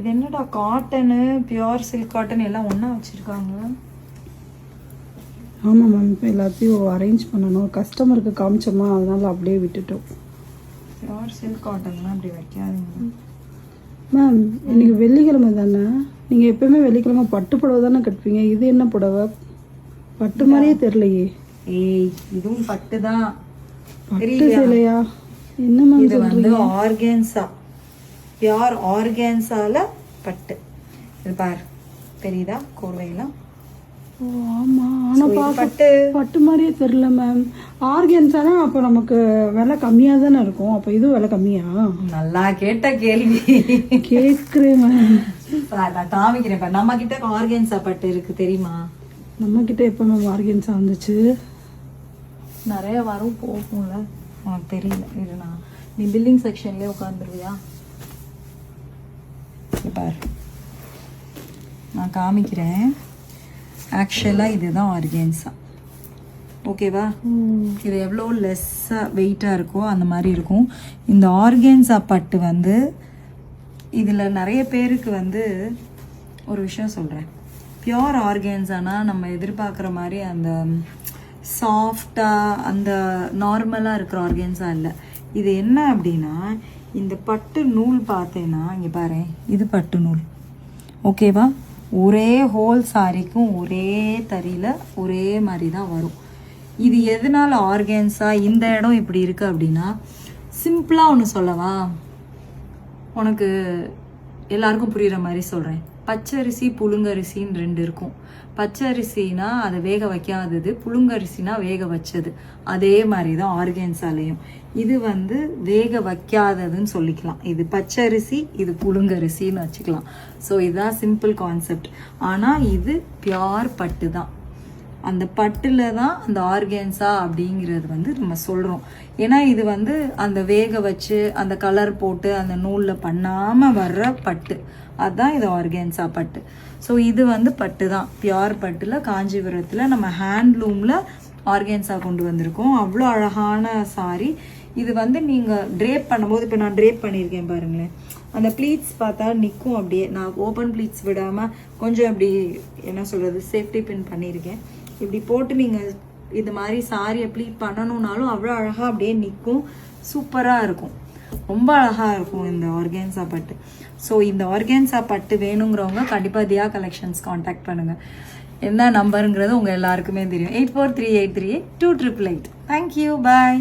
இது என்னடா cotton pure silk cotton எல்லாம் ஒன்றா வச்சுருக்காங்க. ஆமாம் மேம், இப்போ எல்லாத்தையும் அரேஞ்ச் பண்ணணும். கஸ்டமருக்கு காமிச்சோமா, அதனால் அப்படியே விட்டுட்டோம். பியூர் சில்க் காட்டன்லாம் அப்படி வைக்காதீங்க மேம். இன்னைக்கு வெள்ளிக்கிழமை தானே, நீங்கள் எப்பயுமே வெள்ளிக்கிழமை பட்டு புடவை தானே கட்டுவீங்க. இது என்ன புடவை? பட்டு மாதிரியே தெரியலையே. ஏய், இதுவும் பட்டு தான். பட்டு சேலையா? என்ன மேம் இது வந்து ஆர்கேன்சா, பியூர் ஆர்கேன்சால பட்டு. இது பாரு, தெரியுதா கோர்வையெல்லாம்? ஓ ஆமாம், ஆனால் பட்டு பட்டு மாதிரியே தெரியல மேம். ஆர்கன்ஸானா அப்போ நமக்கு விலை கம்மியாக தானே இருக்கும். அப்போ இது விலை கம்மியா? நல்லா கேட்ட கேள்வி. கேட்குறேன் மேம். நான் காமிக்கிறேன் பாரு. நம்ம கிட்ட ஆர்கேன்சா பட்டு இருக்கு தெரியுமா? நம்மக்கிட்ட எப்போ மேம் ஆர்கன்ஸா வந்துச்சு? நிறைய வரும் போகும்ல, உனக்கு தெரியல. இருண்ணா, நீ பில்லிங் செக்ஷன்லேயே உட்காந்துருவியா? பாரு, நான் காமிக்கிறேன். ஆக்சுவலாக இதுதான் ஆர்கேன்ஸா, ஓகேவா? இது எவ்வளோ லெஸ்ஸாக வெயிட்டாக இருக்கோ அந்த மாதிரி இருக்கும். இந்த ஆர்கேன்ஸா பட்டு வந்து இதில் நிறைய பேருக்கு வந்து ஒரு விஷயம் சொல்கிறேன். பியோர் ஆர்கேன்ஸானா நம்ம எதிர்பார்க்குற மாதிரி அந்த சாஃப்டாக அந்த நார்மலாக இருக்கிற ஆர்கேன்ஸா இல்லை. இது என்ன அப்படின்னா, இந்த பட்டு நூல் பார்த்தேன்னா இங்கே பாரு, இது பட்டு நூல், ஓகேவா? ஒரே ஹோல் சாரிக்கும் ஒரே தறியில் ஒரே மாதிரி தான் வரும். இது எதனால ஆர்கேன்ஸா இந்த இடம் இப்படி இருக்கு அப்படின்னா, சிம்பிளாக ஒன்று சொல்லவா, உனக்கு எல்லாருக்கும் புரிகிற மாதிரி சொல்கிறேன். பச்சரிசி புழுங்கரிசின்னு ரெண்டு இருக்கும். பச்சரிசினா அதை வேக வைக்காதது, புழுங்கரிசினா வேக வச்சது. அதே மாதிரி தான் ஆர்கேன்ஸாலையும். இது வந்து வேக வைக்காததுன்னு சொல்லிக்கலாம். இது பச்சரிசி, இது புழுங்கரிசின்னு வச்சுக்கலாம். ஸோ இதுதான் சிம்பிள் கான்செப்ட். ஆனால் இது பியோர் பட்டு தான். அந்த பட்டில் தான் அந்த ஆர்கேன்ஸா அப்படிங்கிறது வந்து நம்ம சொல்கிறோம். ஏன்னா இது வந்து அந்த வேக வச்சு அந்த கலர் போட்டு அந்த நூலில் பண்ணாமல் வர்ற பட்டு, அதுதான் இது ஆர்கேன்ஸா பட்டு. ஸோ இது வந்து பட்டு தான், பியோர் பட்டில் காஞ்சிபுரத்தில் நம்ம ஹேண்ட்லூமில் ஆர்கேன்ஸா கொண்டு வந்திருக்கோம். அவ்வளோ அழகான சாரி. இது வந்து நீங்கள் ட்ரேப் பண்ணும்போது, இப்போ நான் ட்ரேப் பண்ணியிருக்கேன் பாருங்களேன், அந்த ப்ளீட்ஸ் பார்த்தா நிற்கும் அப்படியே. நான் ஓப்பன் ப்ளீட்ஸ் விடாமல் கொஞ்சம் அப்படி என்ன சொல்கிறது, சேஃப்டி பின் பண்ணியிருக்கேன். இப்படி போட்டு நீங்கள் இது மாதிரி சாரியை ப்ளீட் பண்ணணுன்னாலும் அவ்வளோ அழகாக அப்படியே நிற்கும். சூப்பராக இருக்கும், ரொம்ப அழகாக இருக்கும் இந்த ஆர்கேன்ஸா பட்டு. ஸோ இந்த ஆர்கேன்ஸா பட்டு வேணுங்கிறவங்க கண்டிப்பாக தியா கலெக்ஷன்ஸ் காண்டாக்ட் பண்ணுங்கள். என்ன நம்பருங்கிறது உங்கள் எல்லாருக்குமே தெரியும். 8438382888. தேங்க்யூ, பாய்.